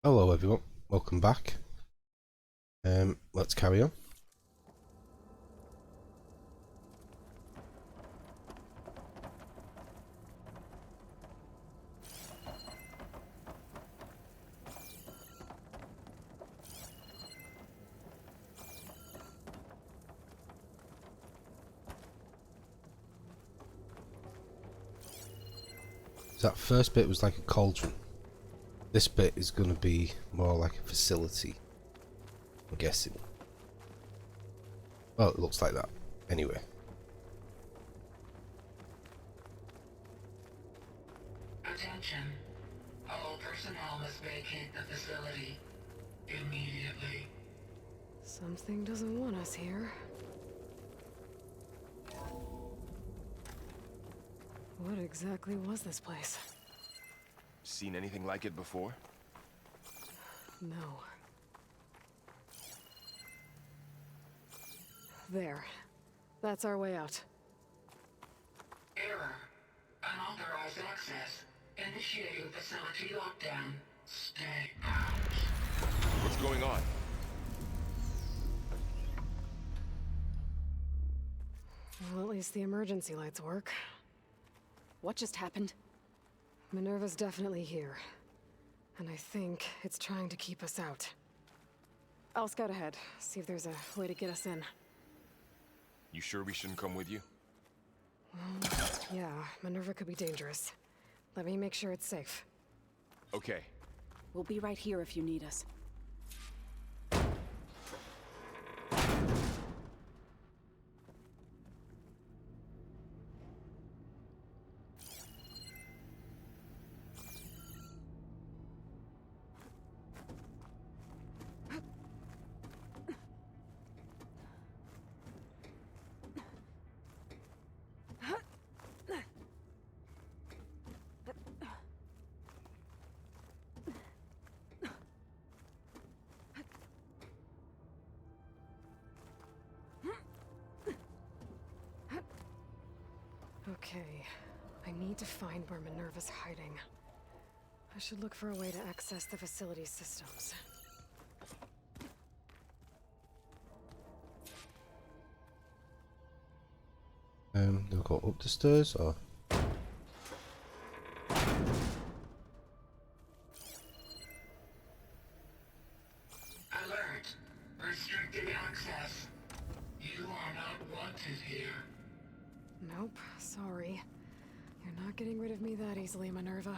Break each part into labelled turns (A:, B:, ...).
A: Hello everyone, welcome back. Let's carry on. So that first bit was like a cauldron. This bit is going to be more like a facility, I'm guessing. Well, it looks like that. Anyway.
B: Attention. All personnel must vacate the facility immediately.
C: Something doesn't want us here. What exactly was this place?
D: Seen anything like it before?
C: No. There. That's our way out.
B: Error. Unauthorized access. Initiating facility lockdown. Stay out.
D: What's going on?
C: Well, at least the emergency lights work.
E: What just happened?
C: Minerva's definitely here. And I think it's trying to keep us out. I'll scout ahead, see if there's a way to get us in.
D: You sure we shouldn't come with you?
C: Well, yeah, Minerva could be dangerous. Let me make sure it's safe.
D: Okay.
E: We'll be right here if you need us.
C: Okay, I need to find where Minerva's hiding. I should look for a way to access the facility's systems.
A: They'll go up the stairs or...
B: Alert. Restricted access. You are not wanted here.
C: Nope, sorry. You're not getting rid of me that easily, Minerva.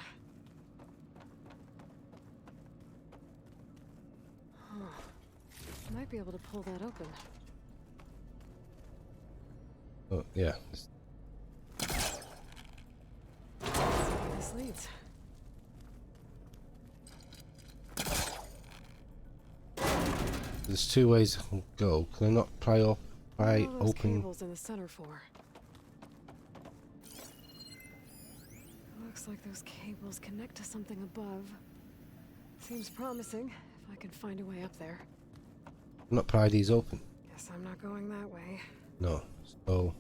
C: Huh. Might be able to pull that open.
A: Oh, yeah.
C: This leads.
A: There's two ways I can go. Can I not try
C: What are all those
A: open...
C: cables in the center for? Looks like those cables connect to something above. Seems promising, if I can find a way up there.
A: Not pry these open?
C: Guess I'm not going that way.
A: No. So...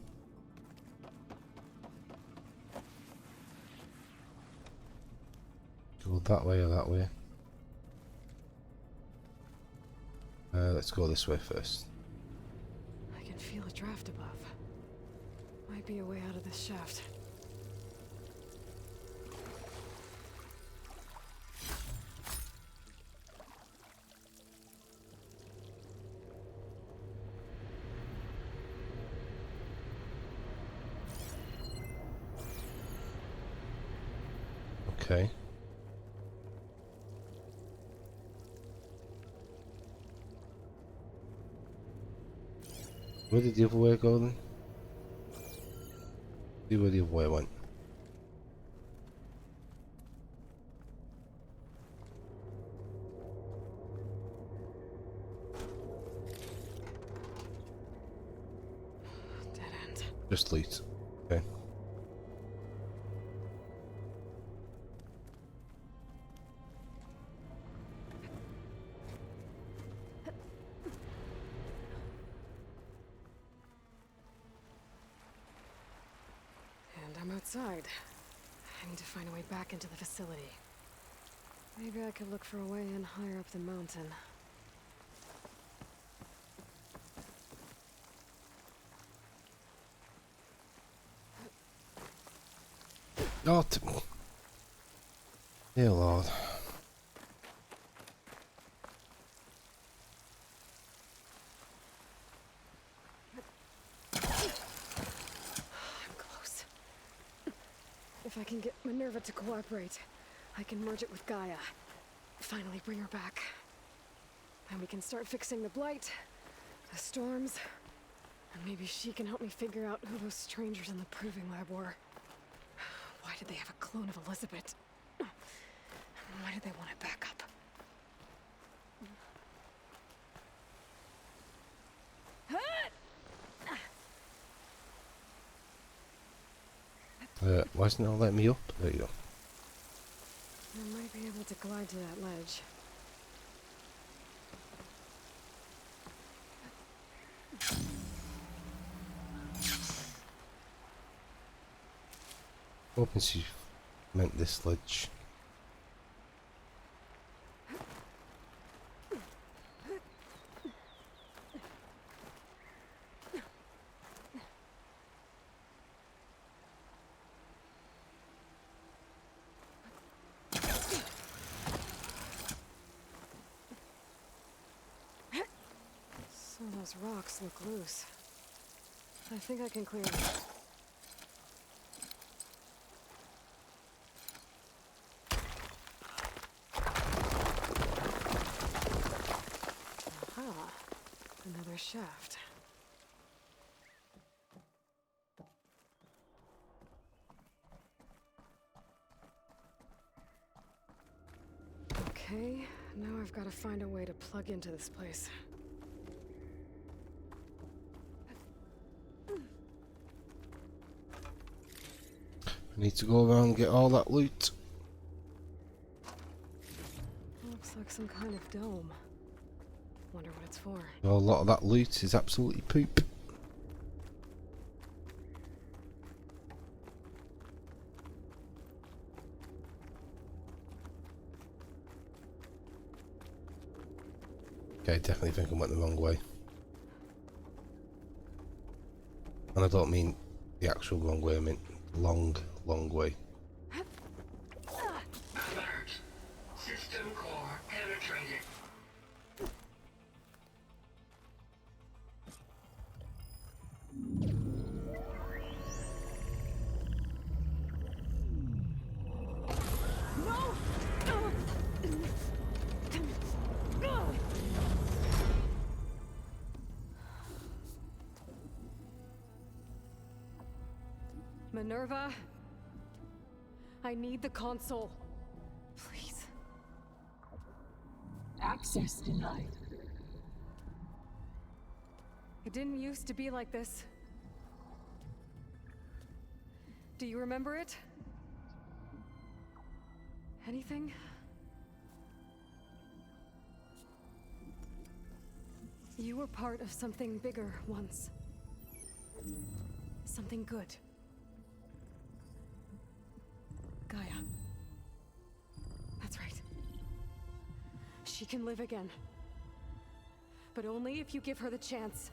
A: go that way or that way? Let's go this way first.
C: I can feel a draft above. Might be a way out of this shaft.
A: Okay. Where did the other way go then? See where the other way went.
C: Dead end.
A: Just leads. Okay.
C: And I'm outside. I need to find a way back into the facility. Maybe I could look for a way in higher up the mountain.
A: Oh, dear Lord.
C: I'm close. If I can get Minerva to cooperate, I can merge it with Gaia. Finally bring her back. And we can start fixing the blight, the storms, and maybe she can help me figure out who those strangers in the proving lab were. Why did they have a clone of Elizabeth? And why did they want it back up?
A: Why isn't it all letting me up? There you go.
C: I might be able to glide to that ledge.
A: Hoping she meant this ledge.
C: Some of those rocks look loose. I think I can clear them. Aha, another shaft. Okay, now I've got to find a way to plug into this place.
A: I need to go around and get all that loot.
C: Looks like some kind of dome. Wonder what it's for.
A: A lot of that loot is absolutely poop. Okay, definitely think I went the wrong way. And I don't mean the actual wrong way, I mean long, long way.
B: Alert. System core penetrated.
C: Minerva? I need the console. Please.
F: Access denied.
C: It didn't used to be like this. Do you remember it? Anything? You were part of something bigger once. Something good. Gaia. That's right. She can live again. But only if you give her the chance.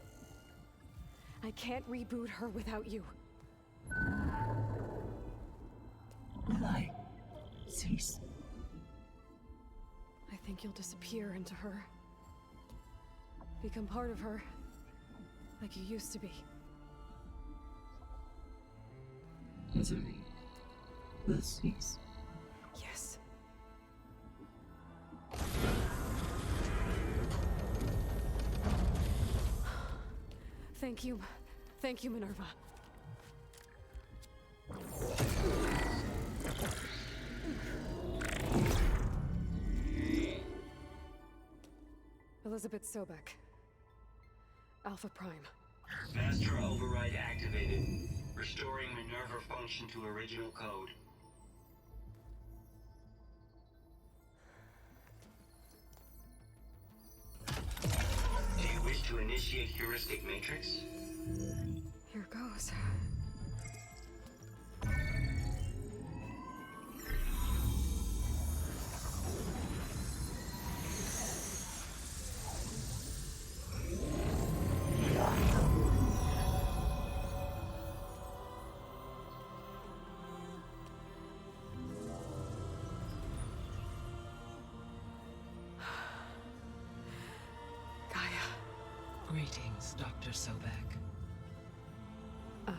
C: I can't reboot her without you.
F: Will I cease?
C: I think you'll disappear into her. Become part of her. Like you used to be.
F: Misery will cease.
C: Yes. Thank you. Thank you, Minerva. Elizabeth Sobek. Alpha Prime.
G: Master override activated. Restoring Minerva function to original code. Do you wish to initiate heuristic matrix?
C: Here goes.
H: Greetings, Dr. Sobek.
C: I,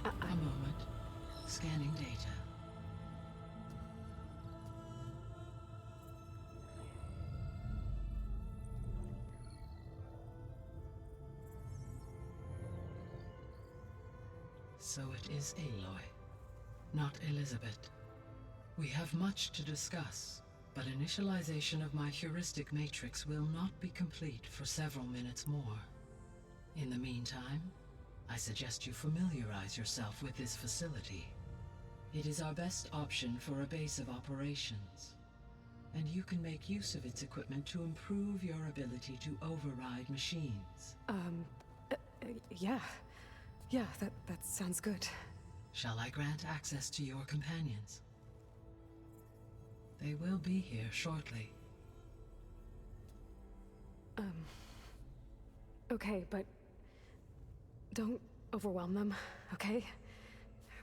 H: A moment. Scanning data. So it is Aloy, not Elizabeth. We have much to discuss, but initialization of my heuristic matrix will not be complete for several minutes more. In the meantime, I suggest you familiarize yourself with this facility. It is our best option for a base of operations, and you can make use of its equipment to improve your ability to override machines.
C: yeah. Yeah, that sounds good.
H: Shall I grant access to your companions? They will be here shortly.
C: Okay, but don't overwhelm them, okay?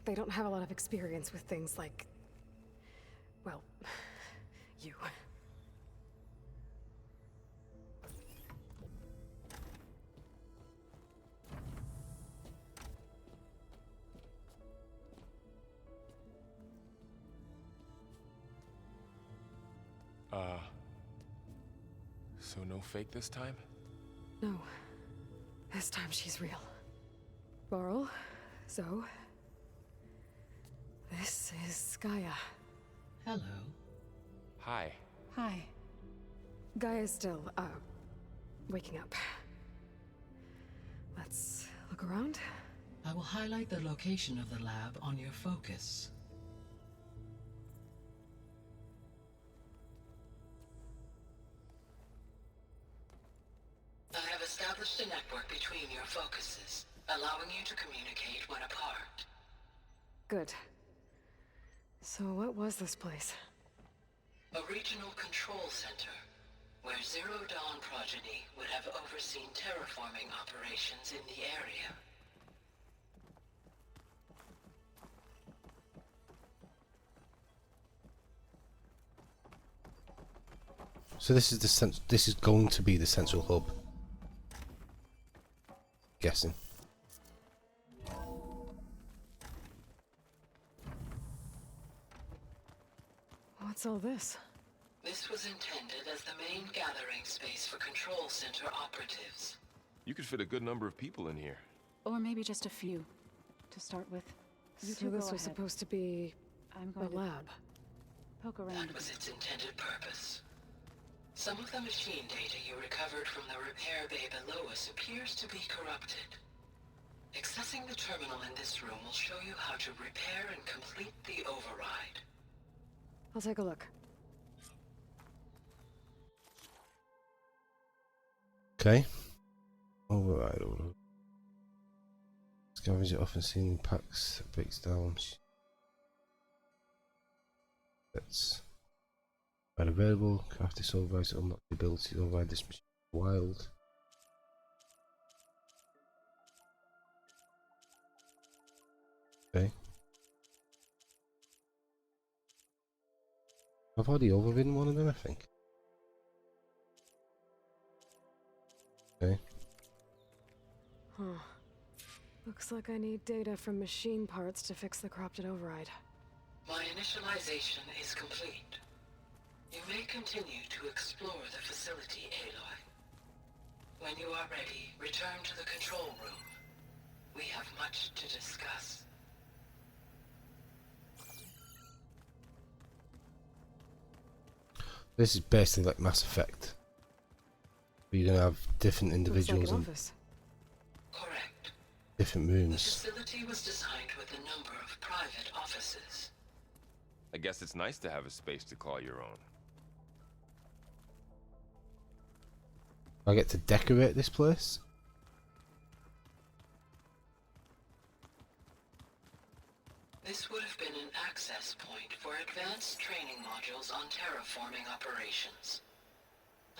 C: They don't have a lot of experience with things like, well, you.
D: So no fake this time?
C: No. This time she's real. Varl, Zoe. This is Gaia.
H: Hello.
D: Hi.
E: Hi.
C: Gaia's still, waking up. Let's look around.
H: I will highlight the location of the lab on your focus.
I: I have established a network between your focuses, allowing you to communicate when apart.
C: Good. So what was this place?
I: A regional control center, where Zero Dawn progeny would have overseen terraforming operations in the area.
A: So this is this is going to be the central hub. Guessing.
C: What's all this?
I: This was intended as the main gathering space for control center operatives.
D: You could fit a good number of people in here.
E: Or maybe just a few, to start with. You
C: So
E: two
C: this
E: go
C: was
E: ahead.
C: supposed to be
E: I'm
C: a
E: going to
C: lab.
E: poke around a
I: That was
E: bit.
I: its intended purpose. Some of the machine data you recovered from the repair bay below us appears to be corrupted. Accessing the terminal in this room will show you how to repair and complete the override.
C: I'll take a look.
A: Okay. Override order. Scavenger often seen in packs that breaks down. That's right available. Craft this override to unlock the ability to override this machine wild. Okay. I've already overridden one of them, I think. Okay.
C: Huh. Looks like I need data from machine parts to fix the corrupted override.
I: My initialization is complete. You may continue to explore the facility, Aloy. When you are ready, return to the control room. We have much to discuss.
A: This is basically like Mass Effect. You're gonna have different individuals
C: Looks like an
A: in
C: office.
I: Correct.
A: different
I: The
A: rooms.
I: facility was designed with a number of private offices.
D: I guess it's nice to have a space to call your own.
A: I get to decorate this place.
I: This would have been an access point for advanced training modules on terraforming operations.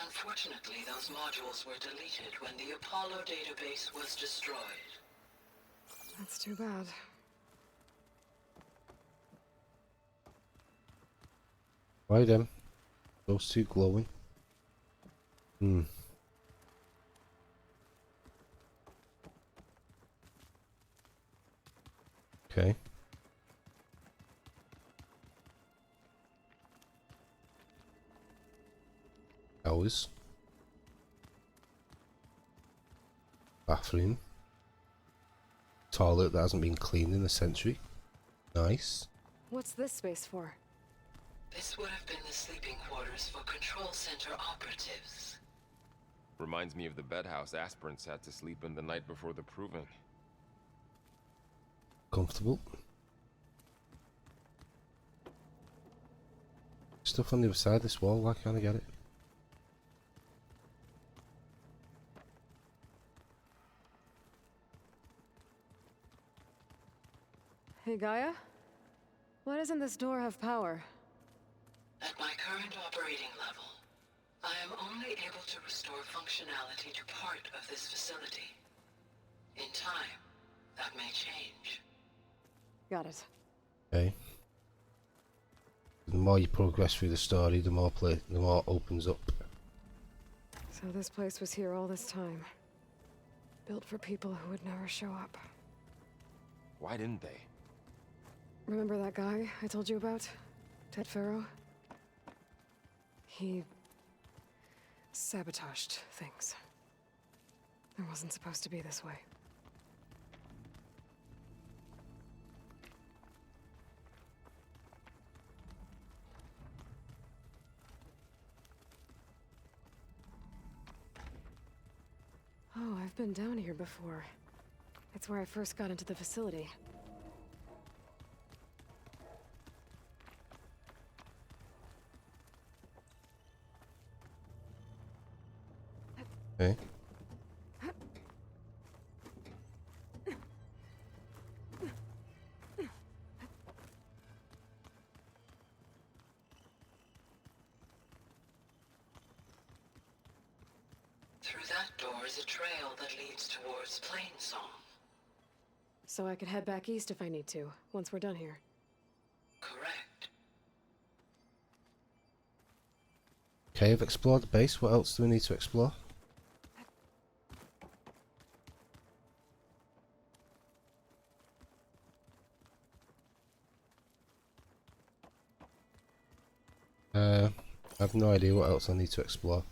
I: Unfortunately, those modules were deleted when the Apollo database was destroyed.
C: That's too bad.
A: Right then. Those two glowing. Okay. Hours. Bathroom. Toilet that hasn't been cleaned in a century. Nice.
C: What's this space for?
I: This would have been the sleeping quarters for control center operatives.
D: Reminds me of the bedhouse aspirants had to sleep in the night before the proving.
A: Comfortable. Stuff on the other side of this wall, why can't I get it?
C: Hey, Gaia? Why doesn't this door have power?
I: At my current operating level, I am only able to restore functionality to part of this facility. In time, that may change.
C: Got it.
A: Okay. The more you progress through the story, the more it opens up.
C: So this place was here all this time. Built for people who would never show up.
D: Why didn't they?
C: Remember that guy I told you about? Ted Farrow? He sabotaged things. It wasn't supposed to be this way. Oh, I've been down here before. It's where I first got into the facility.
A: Okay.
I: Through that door is a trail that leads towards Plainsong.
C: So I could head back east if I need to, once we're done here.
I: Correct.
A: Okay, I've explored the base. What else do we need to explore? I have no idea what else I need to explore.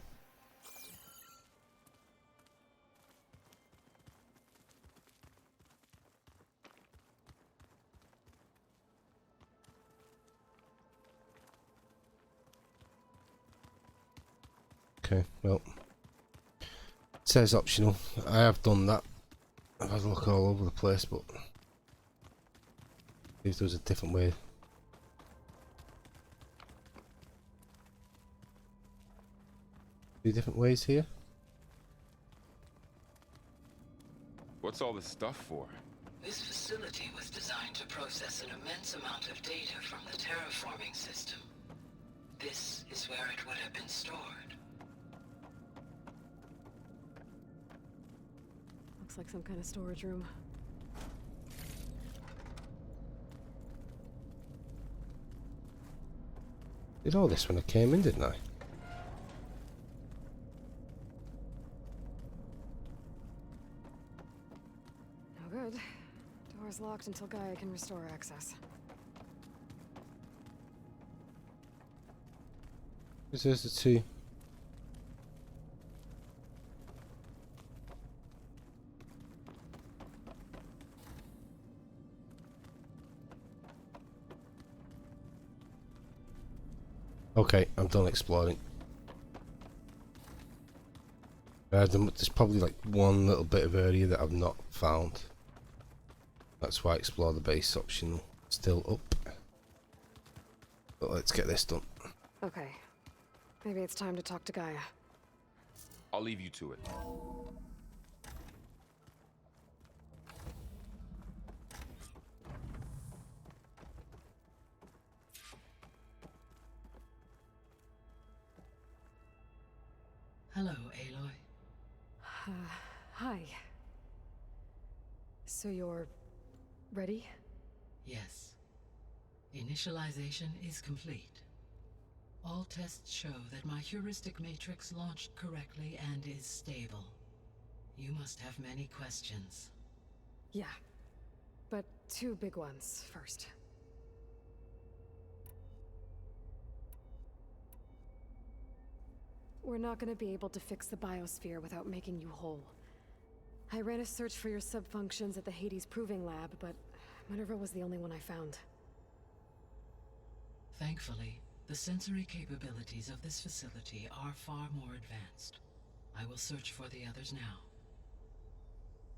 A: Okay, well, it says optional. I have done that. I've had a look all over the place, but if there was a different way. Two different ways here.
D: What's all this stuff for?
I: This facility was designed to process an immense amount of data from the terraforming system. This is where it would have been stored.
C: Looks like some kind of storage room.
A: Did all this when I came in, didn't I?
C: No good. Door's locked until Gaia can restore access.
A: There's the two. Okay, I'm done exploring. There's probably like one little bit of area that I've not found. That's why explore the base option still up. But let's get this done.
C: Okay. Maybe it's time to talk to Gaia.
D: I'll leave you to it.
H: Hello, Aloy.
C: Hi. So you're ready?
H: Yes. Initialization is complete. All tests show that my heuristic matrix launched correctly and is stable. You must have many questions.
C: Yeah. But two big ones first. We're not gonna be able to fix the biosphere without making you whole. I ran a search for your subfunctions at the Hades Proving Lab, but Minerva was the only one I found.
H: Thankfully, the sensory capabilities of this facility are far more advanced. I will search for the others now.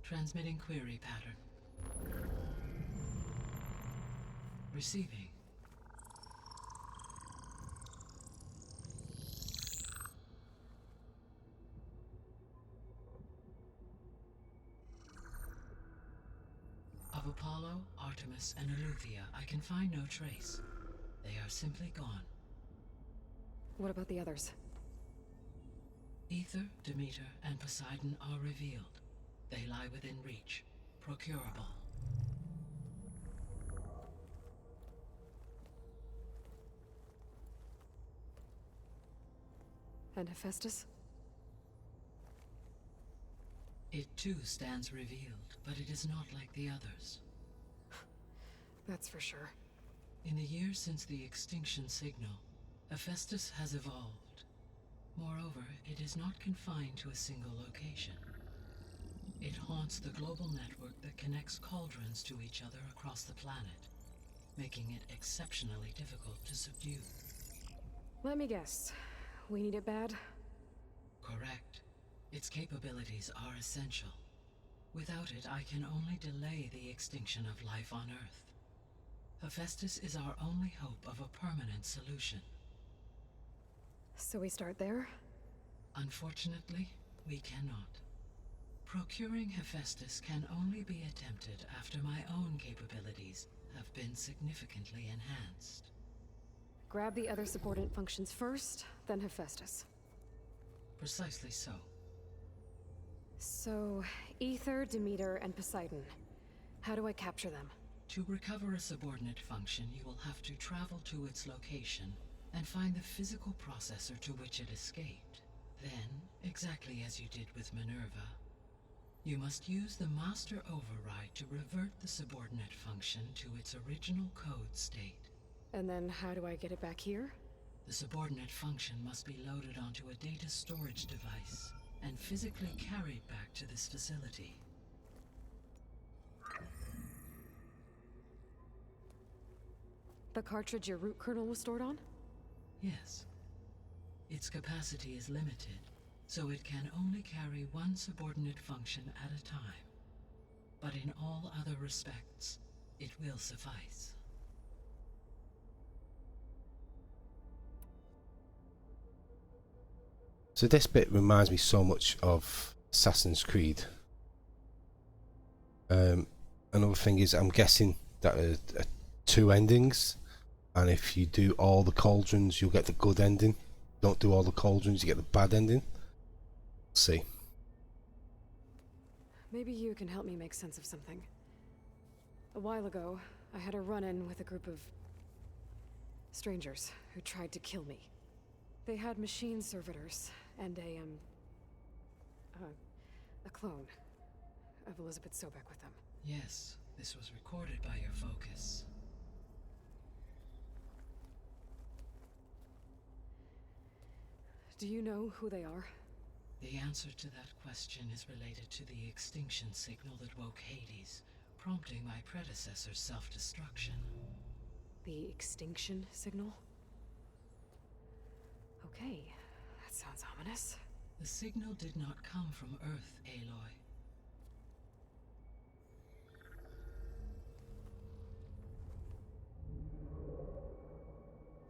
H: Transmitting query pattern. Receiving. Of Apollo, Artemis, and Eleuthia, I can find no trace. They are simply gone.
C: What about the others?
H: Ether, Demeter, and Poseidon are revealed. They lie within reach, procurable.
C: And Hephaestus?
H: It too stands revealed, but it is not like the others.
C: That's for sure.
H: In the years since the extinction signal, Hephaestus has evolved. Moreover, it is not confined to a single location. It haunts the global network that connects cauldrons to each other across the planet, making it exceptionally difficult to subdue.
C: Let me guess. We need it bad?
H: Correct. Its capabilities are essential. Without it, I can only delay the extinction of life on Earth. Hephaestus is our only hope of a permanent solution.
C: So we start there?
H: Unfortunately, we cannot. Procuring Hephaestus can only be attempted after my own capabilities have been significantly enhanced.
C: Grab the other subordinate functions first, then Hephaestus.
H: Precisely so.
C: So, Ether, Demeter, and Poseidon. How do I capture them?
H: To recover a subordinate function, you will have to travel to its location and find the physical processor to which it escaped. Then, exactly as you did with Minerva, you must use the master override to revert the subordinate function to its original code state.
C: And then how do I get it back here?
H: The subordinate function must be loaded onto a data storage device and physically carried back to this facility.
C: The cartridge your root kernel was stored on?
H: Yes. Its capacity is limited, so it can only carry one subordinate function at a time. But in all other respects, it will suffice.
A: So this bit reminds me so much of Assassin's Creed. Another thing is, I'm guessing that are two endings, and if you do all the cauldrons, you'll get the good ending. Don't do all the cauldrons, you get the bad ending. Let's see.
C: Maybe you can help me make sense of something. A while ago, I had a run-in with a group of strangers who tried to kill me. They had machine servitors and a clone of Elizabeth Sobek with them.
H: Yes, this was recorded by your focus.
C: Do you know who they are?
H: The answer to that question is related to the extinction signal that woke Hades, prompting my predecessor's self-destruction.
C: The extinction signal? Okay, that sounds ominous.
H: The signal did not come from Earth, Aloy.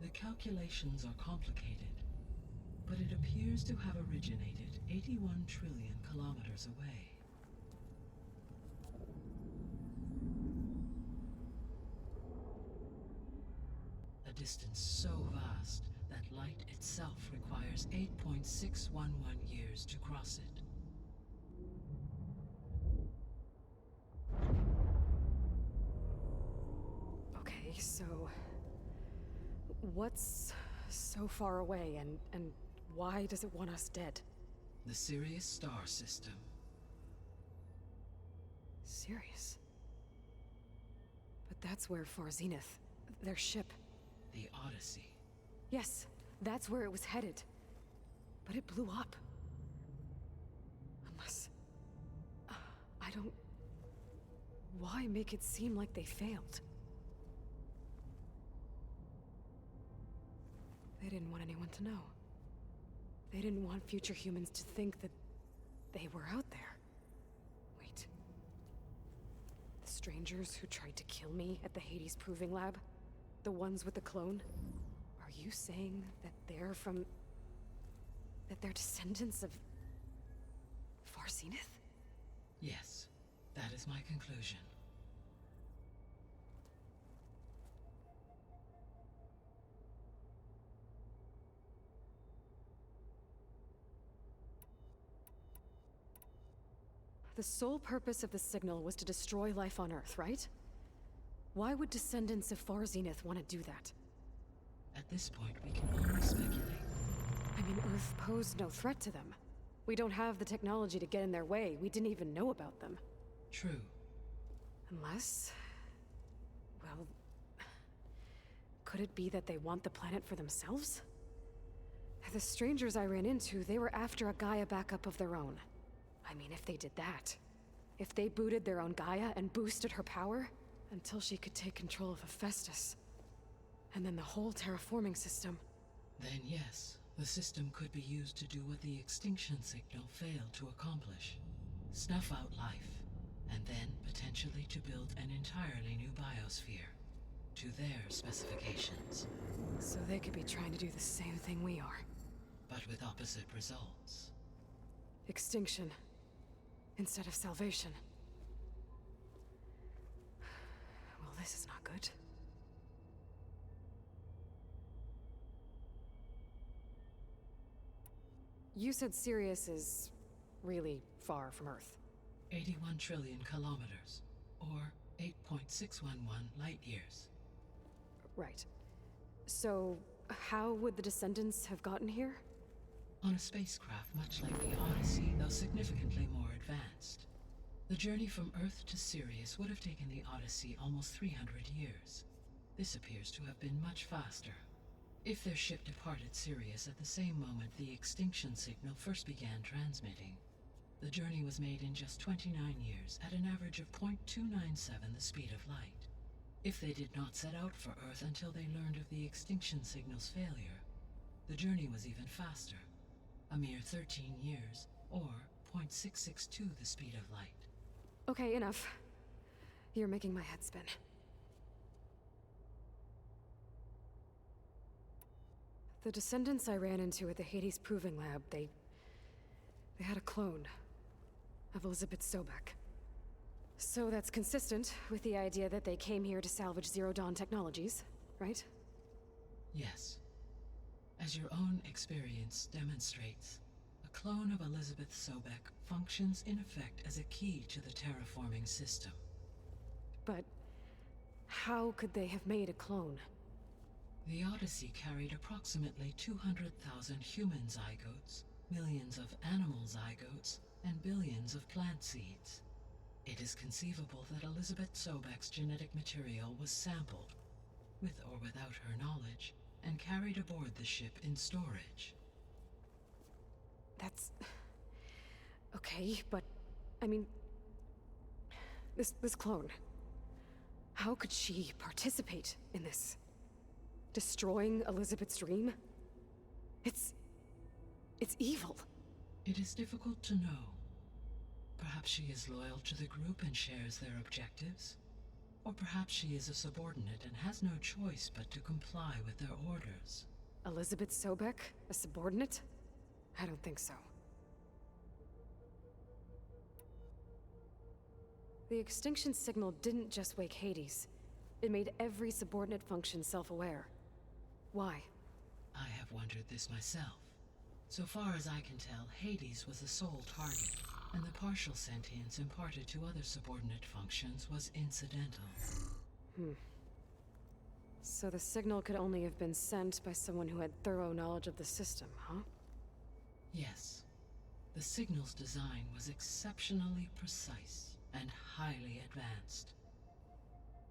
H: The calculations are complicated, but it appears to have originated 81 trillion kilometers away. A distance so vast that light itself requires 8.611 years to cross it.
C: Okay, so what's so far away, and why does it want us dead?
H: The Sirius star system.
C: Serious? That's where Far Zenith, their ship.
H: The Odyssey.
C: Yes, that's where it was headed. But it blew up. Unless... I don't... Why make it seem like they failed? They didn't want anyone to know. They didn't want future humans to think that they were out there. Wait. The strangers who tried to kill me at the Hades Proving Lab? The ones with the clone? Are you saying that they're from... that they're descendants of... Far Zenith?
H: Yes, that is my conclusion.
C: The sole purpose of the signal was to destroy life on Earth, right? Why would descendants of Far Zenith want to do that?
H: At this point, we can only speculate.
C: I mean, Earth posed no threat to them. We don't have the technology to get in their way. We didn't even know about them.
H: True.
C: Unless... well... could it be that they want the planet for themselves? The strangers I ran into, they were after a Gaia backup of their own. I mean, if they did that... if they booted their own Gaia and boosted her power... until she could take control of Hephaestus. And then the whole terraforming system...
H: Then yes, the system could be used to do what the extinction signal failed to accomplish. Snuff out life, and then potentially to build an entirely new biosphere. To their specifications.
C: So they could be trying to do the same thing we are.
H: But with opposite results.
C: Extinction. Instead of salvation. Well, this is not good. You said Sirius is really far from Earth.
H: 81 trillion kilometers, or 8.611 light years.
C: Right. So, how would the descendants have gotten here?
H: On a spacecraft much like the Odyssey, though significantly more advanced. The journey from Earth to Sirius would have taken the Odyssey almost 300 years. This appears to have been much faster. If their ship departed Sirius at the same moment the extinction signal first began transmitting, the journey was made in just 29 years at an average of 0.297 the speed of light. If they did not set out for Earth until they learned of the extinction signal's failure, the journey was even faster, a mere 13 years, or 0.662 the speed of light.
C: Okay, enough. You're making my head spin. The descendants I ran into at the Hades Proving Lab, they had a clone of Elizabeth Sobek. So that's consistent with the idea that they came here to salvage Zero Dawn technologies, right?
H: Yes. As your own experience demonstrates, a clone of Elizabeth Sobek functions in effect as a key to the terraforming system.
C: But how could they have made a clone?
H: The Odyssey carried approximately 200,000 human zygotes, millions of animal zygotes, and billions of plant seeds. It is conceivable that Elizabeth Sobek's genetic material was sampled, with or without her knowledge, and carried aboard the ship in storage.
C: That's... okay, but... I mean... This clone... how could she participate in this? Destroying Elizabeth's dream? It's evil.
H: It is difficult to know. Perhaps she is loyal to the group and shares their objectives. Or perhaps she is a subordinate and has no choice but to comply with their orders.
C: Elizabeth Sobek? A subordinate? I don't think so. The extinction signal didn't just wake Hades. It made every subordinate function self-aware. Why?
H: I have wondered this myself. So far as I can tell, Hades was the sole target, and the partial sentience imparted to other subordinate functions was incidental.
C: So the signal could only have been sent by someone who had thorough knowledge of the system, huh?
H: Yes. The signal's design was exceptionally precise and highly advanced.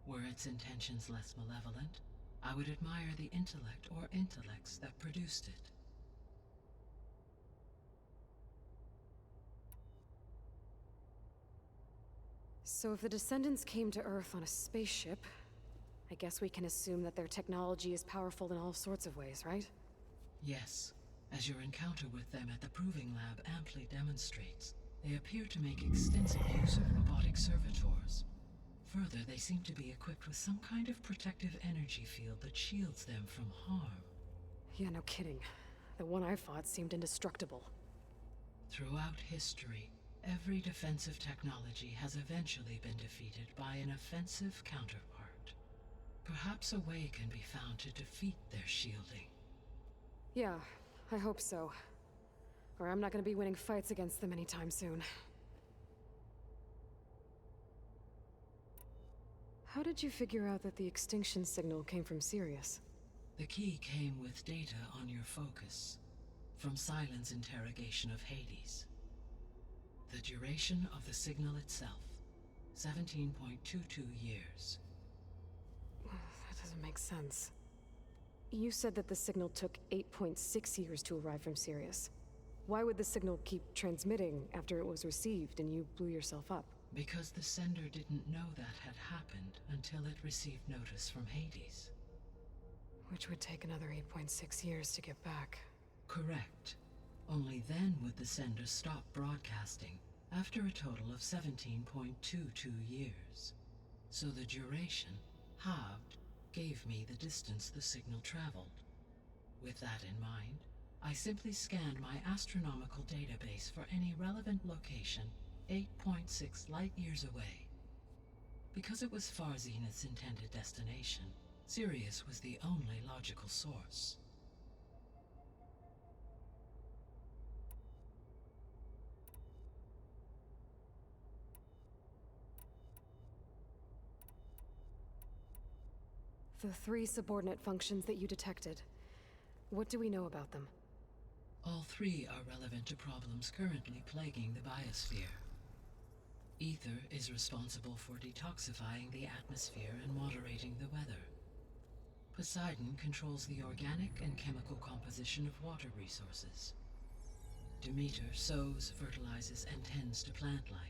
H: Were its intentions less malevolent, I would admire the intellect or intellects that produced it.
C: So if the Descendants came to Earth on a spaceship, I guess we can assume that their technology is powerful in all sorts of ways, right?
H: Yes, as your encounter with them at the Proving Lab amply demonstrates, they appear to make extensive use of robotic servitors. Further, they seem to be equipped with some kind of protective energy field that shields them from harm.
C: Yeah, no kidding. The one I fought seemed indestructible.
H: Throughout history, every defensive technology has eventually been defeated by an offensive counterpart. Perhaps a way can be found to defeat their shielding.
C: Yeah, I hope so. Or I'm not gonna be winning fights against them anytime soon. How did you figure out that the extinction signal came from Sirius?
H: The key came with data on your focus, from Silent's interrogation of Hades. The duration of the signal itself, 17.22 years.
C: That doesn't make sense. You said that the signal took 8.6 years to arrive from Sirius. Why would the signal keep transmitting after it was received and you blew yourself up?
H: Because the sender didn't know that had happened until it received notice from Hades.
C: Which would take another 8.6 years to get back.
H: Correct. Only then would the sender stop broadcasting, after a total of 17.22 years. So the duration, halved, gave me the distance the signal traveled. With that in mind, I simply scanned my astronomical database for any relevant location 8.6 light-years away. Because it was far Zenith's intended destination, Sirius was the only logical source.
C: The 3 subordinate functions that you detected. What do we know about them?
H: All 3 are relevant to problems currently plaguing the biosphere. Ether is responsible for detoxifying the atmosphere and moderating the weather. Poseidon controls the organic and chemical composition of water resources. Demeter sows, fertilizes, and tends to plant life.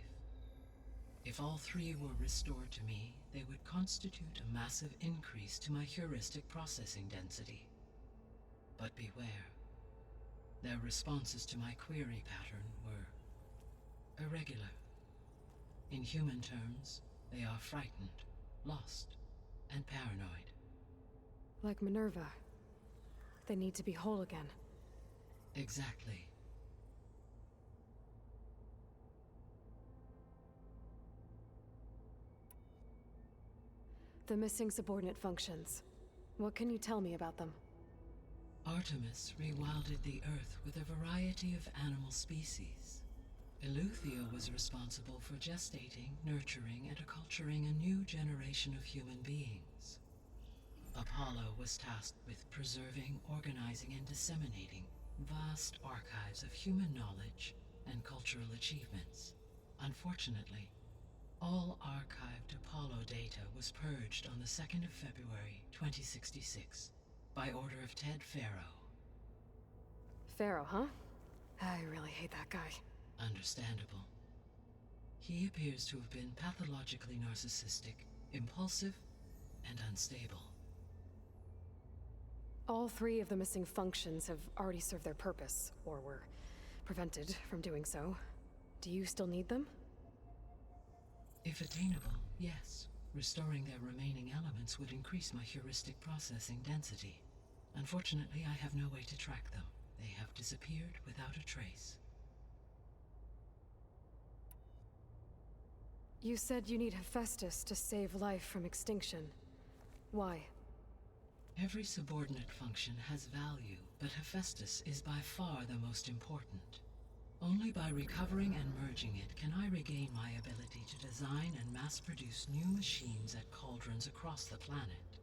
H: If all 3 were restored to me, they would constitute a massive increase to my heuristic processing density. But beware. Their responses to my query pattern were irregular. In human terms, they are frightened, lost, and paranoid.
C: Like Minerva. They need to be whole again.
H: Exactly.
C: The missing subordinate functions. What can you tell me about them?
H: Artemis rewilded the Earth with a variety of animal species. Eleuthia was responsible for gestating, nurturing, and acculturating a new generation of human beings. Apollo was tasked with preserving, organizing, and disseminating vast archives of human knowledge and cultural achievements. Unfortunately, all archived Apollo data was purged on the 2nd of February, 2066, by order of Ted Faro.
C: Pharaoh, huh? I really hate that guy.
H: Understandable. He appears to have been pathologically narcissistic, impulsive, and unstable.
C: All 3 of the missing functions have already served their purpose, or were prevented from doing so. Do you still need them?
H: If attainable, yes. Restoring their remaining elements would increase my heuristic processing density. Unfortunately, I have no way to track them. They have disappeared without a trace.
C: You said you need Hephaestus to save life from extinction. Why?
H: Every subordinate function has value, but Hephaestus is by far the most important. Only by recovering and merging it can I regain my ability to design and mass-produce new machines at cauldrons across the planet.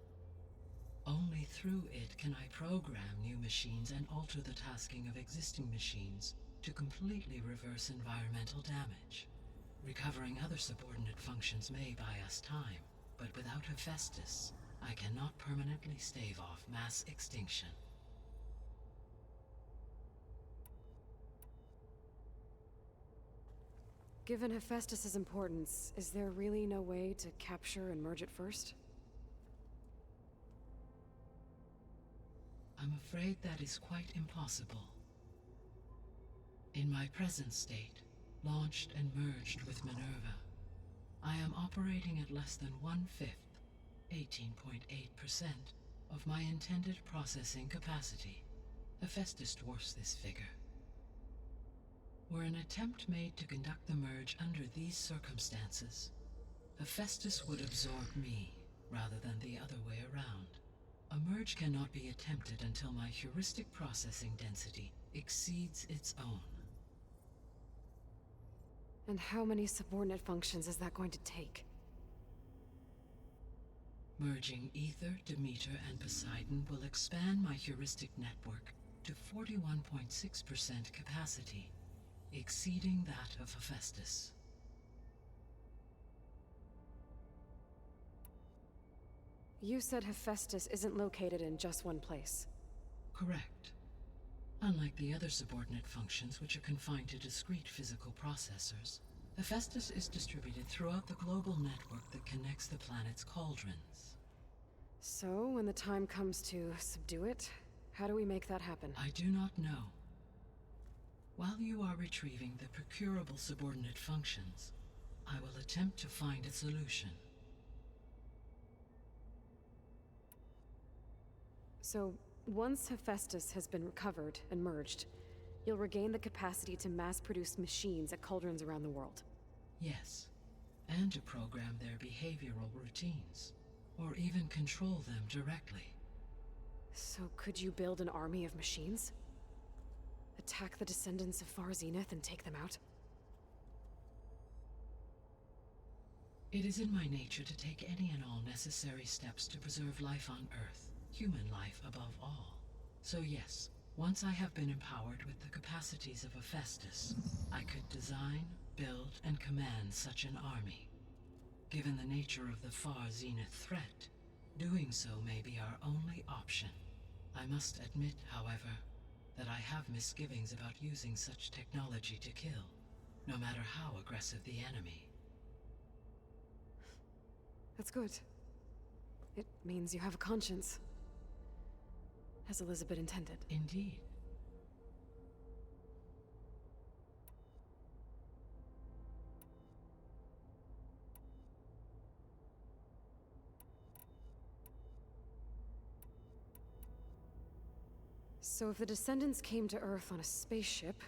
H: Only through it can I program new machines and alter the tasking of existing machines to completely reverse environmental damage. Recovering other subordinate functions may buy us time, but without Hephaestus, I cannot permanently stave off mass extinction.
C: Given Hephaestus's importance, is there really no way to capture and merge it first?
H: I'm afraid that is quite impossible. In my present state, launched and merged with Minerva, I am operating at less than 1/5, 18.8%, of my intended processing capacity. Hephaestus dwarfs this figure. Were an attempt made to conduct the merge under these circumstances, Hephaestus would absorb me, rather than the other way around. A merge cannot be attempted until my heuristic processing density exceeds its own.
C: And how many subordinate functions is that going to take?
H: Merging Ether, Demeter, and Poseidon will expand my heuristic network to 41.6% capacity, exceeding that of Hephaestus.
C: You said Hephaestus isn't located in just one place.
H: Correct. Unlike the other subordinate functions, which are confined to discrete physical processors, Hephaestus is distributed throughout the global network that connects the planet's cauldrons.
C: So, when the time comes to subdue it, how do we make that happen?
H: I do not know. While you are retrieving the procurable subordinate functions, I will attempt to find a solution.
C: So, once Hephaestus has been recovered and merged, you'll regain the capacity to mass-produce machines at cauldrons around the world.
H: Yes, and to program their behavioral routines, or even control them directly.
C: So could you build an army of machines? Attack the descendants of Far Zenith and take them out?
H: It is in my nature to take any and all necessary steps to preserve life on Earth, human life above all. So yes, once I have been empowered with the capacities of Hephaestus, I could design, build, and command such an army. Given the nature of the Far Zenith threat, doing so may be our only option. I must admit, however, that I have misgivings about using such technology to kill, no matter how aggressive the enemy.
C: That's good. It means you have a conscience. As Elizabeth intended.
H: Indeed.
C: So if the descendants came to Earth on a spaceship,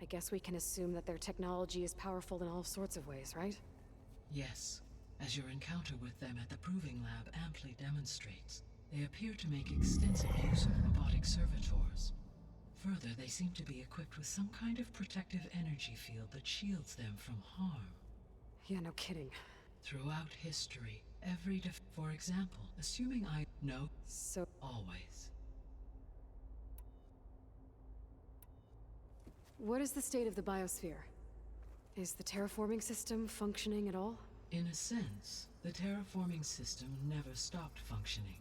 C: I guess we can assume that their technology is powerful in all sorts of ways, right?
H: Yes, as your encounter with them at the Proving Lab amply demonstrates. They appear to make extensive use of robotic servitors. Further, they seem to be equipped with some kind of protective energy field that shields them from harm.
C: Yeah, no kidding.
H: Throughout history, every for example, assuming I know,
C: So...
H: always.
C: What is the state of the biosphere? Is the terraforming system functioning at all?
H: In a sense, the terraforming system never stopped functioning.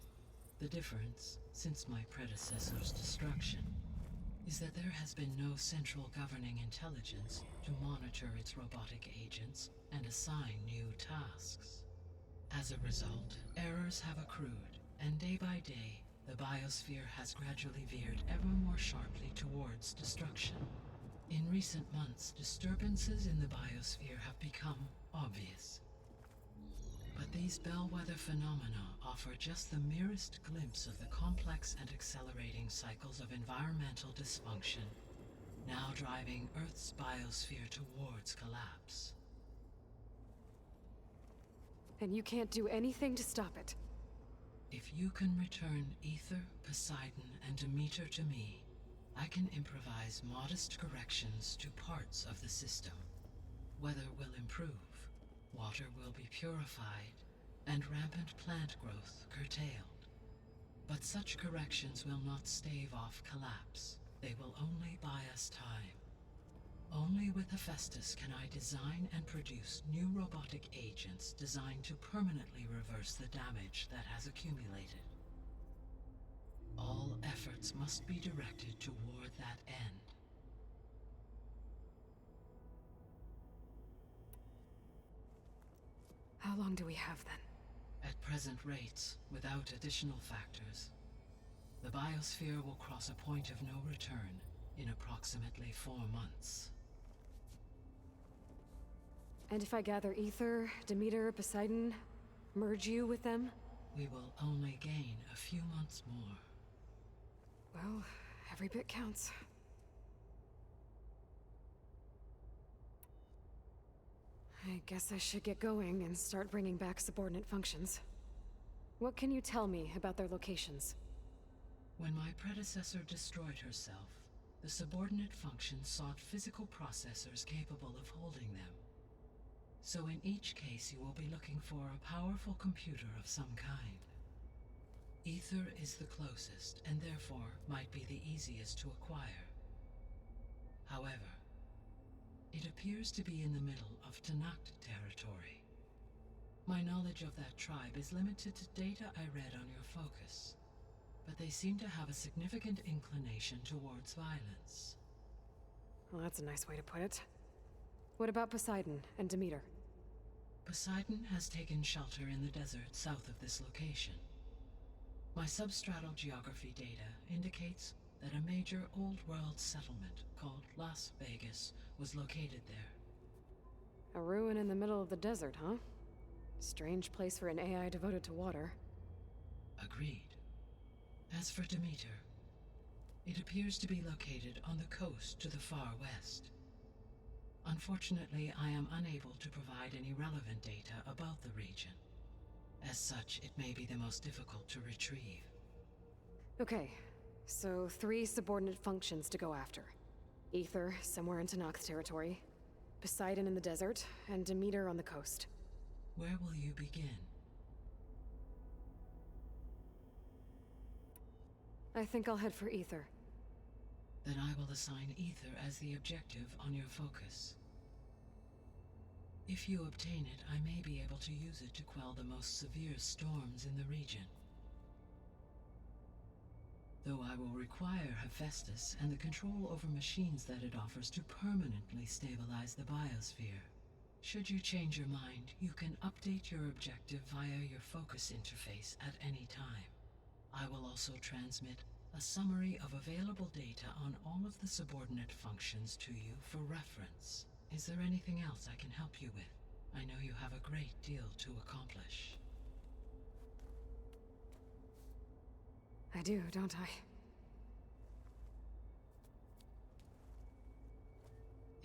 H: The difference, since my predecessor's destruction, is that there has been no central governing intelligence to monitor its robotic agents and assign new tasks. As a result, errors have accrued, and day by day, the biosphere has gradually veered ever more sharply towards destruction. In recent months, disturbances in the biosphere have become obvious. But these bellwether phenomena offer just the merest glimpse of the complex and accelerating cycles of environmental dysfunction, now driving Earth's biosphere towards collapse.
C: And you can't do anything to stop it?
H: If you can return Ether, Poseidon, and Demeter to me, I can improvise modest corrections to parts of the system. Weather will improve. Water will be purified, and rampant plant growth curtailed. But such corrections will not stave off collapse. They will only buy us time. Only with Hephaestus can I design and produce new robotic agents designed to permanently reverse the damage that has accumulated. All efforts must be directed toward that end.
C: How long do we have then?
H: At present rates, without additional factors, the biosphere will cross a point of no return in approximately 4 months.
C: And if I gather Ether, Demeter, Poseidon, merge you with them?
H: We will only gain a few months more.
C: Well, every bit counts. I guess I should get going and start bringing back subordinate functions. What can you tell me about their locations?
H: When my predecessor destroyed herself, the subordinate functions sought physical processors capable of holding them. So in each case you will be looking for a powerful computer of some kind. Ether is the closest, and therefore might be the easiest to acquire. However, it appears to be in the middle of Tanakh territory. My knowledge of that tribe is limited to data I read on your focus, but they seem to have a significant inclination towards violence.
C: Well, that's a nice way to put it. What about Poseidon and Demeter?
H: Poseidon has taken shelter in the desert south of this location. My substratal geography data indicates that a major old-world settlement called Las Vegas was located there.
C: A ruin in the middle of the desert, huh? Strange place for an AI devoted to water.
H: Agreed. As for Demeter, it appears to be located on the coast to the far west. Unfortunately, I am unable to provide any relevant data about the region. As such, it may be the most difficult to retrieve.
C: Okay, so 3 subordinate functions to go after. Ether, somewhere in Tanakh territory. Poseidon in the desert, and Demeter on the coast.
H: Where will you begin?
C: I think I'll head for Ether.
H: Then I will assign Ether as the objective on your focus. If you obtain it, I may be able to use it to quell the most severe storms in the region. Though I will require Hephaestus and the control over machines that it offers to permanently stabilize the biosphere. Should you change your mind, you can update your objective via your focus interface at any time. I will also transmit a summary of available data on all of the subordinate functions to you for reference. Is there anything else I can help you with? I know you have a great deal to accomplish.
C: I do, don't I?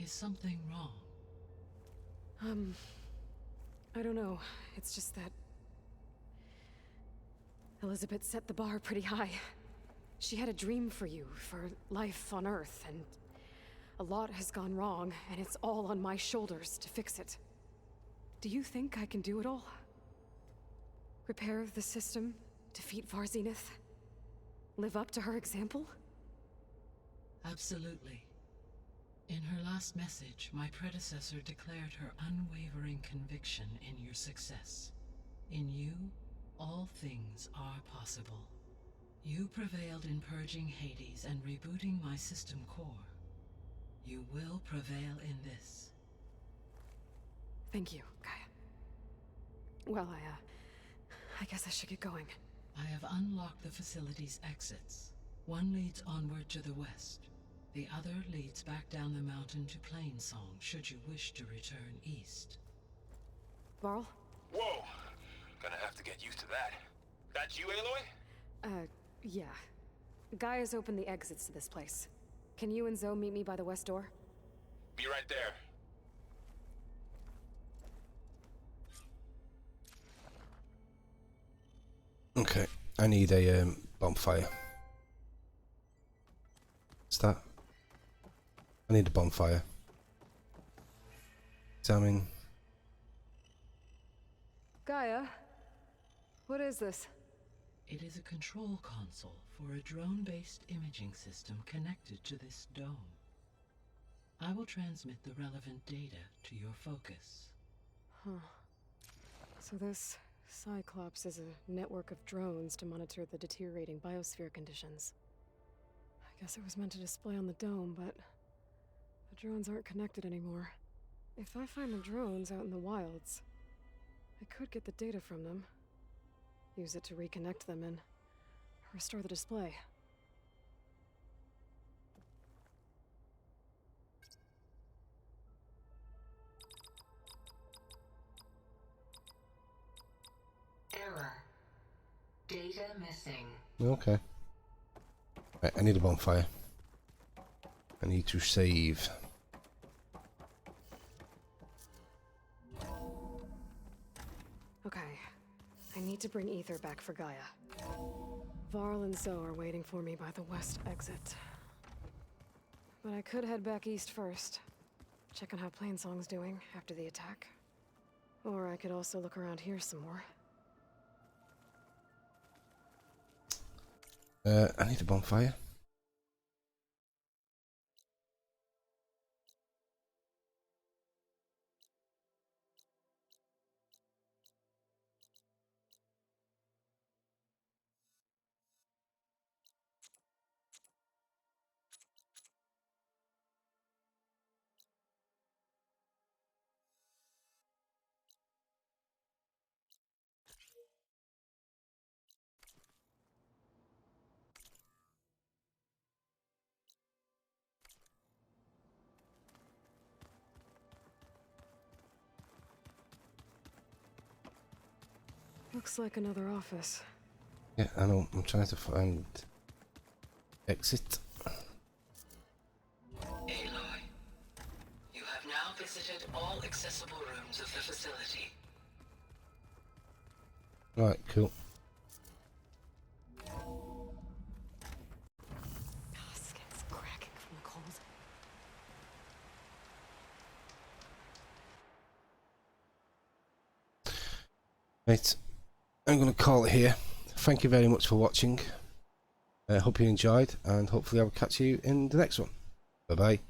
H: Is something wrong?
C: I don't know. It's just that Elizabeth set the bar pretty high. She had a dream for you, for life on Earth, and a lot has gone wrong, and it's all on my shoulders to fix it. Do you think I can do it all? Repair the system, defeat Varzenith, live up to her example?
H: Absolutely. In her last message, my predecessor declared her unwavering conviction in your success. In you, all things are possible. You prevailed in purging Hades and rebooting my system core. You will prevail in this.
C: Thank you, Gaia. Well, I guess I should get going.
H: I have unlocked the facility's exits. One leads onward to the west. The other leads back down the mountain to Plainsong, should you wish to return east.
C: Varl?
D: Whoa! Gonna have to get used to that. That's you, Aloy?
C: Yeah. Gaia's opened the exits to this place. Can you and Zoe meet me by the west door?
D: Be right there.
A: Okay, I need a bonfire. What's that? I need a bonfire. Examine.
C: Gaia? What is this?
H: It is a control console for a drone-based imaging system connected to this dome. I will transmit the relevant data to your focus.
C: Huh. So this Cyclops is a network of drones to monitor the deteriorating biosphere conditions. I guess it was meant to display on the dome, but the drones aren't connected anymore. If I find the drones out in the wilds, I could get the data from them, use it to reconnect them and restore the display.
G: Error. Data missing.
A: Okay. Right, I need a bonfire. I need to save.
C: Okay. I need to bring ether back for Gaia. Varl and Zoe are waiting for me by the west exit. But I could head back east first. Check on how Plainsong's doing after the attack. Or I could also look around here some more.
A: I need a bonfire.
C: Looks like another office.
A: Yeah, I know. I'm trying to find exit.
I: Aloy, you have now visited all accessible rooms of the facility.
A: Right, cool.
C: Skin's cracking from the cold.
A: Right, I'm going to call it here. Thank you very much for watching. I hope you enjoyed, and hopefully I will catch you in the next one. Bye bye.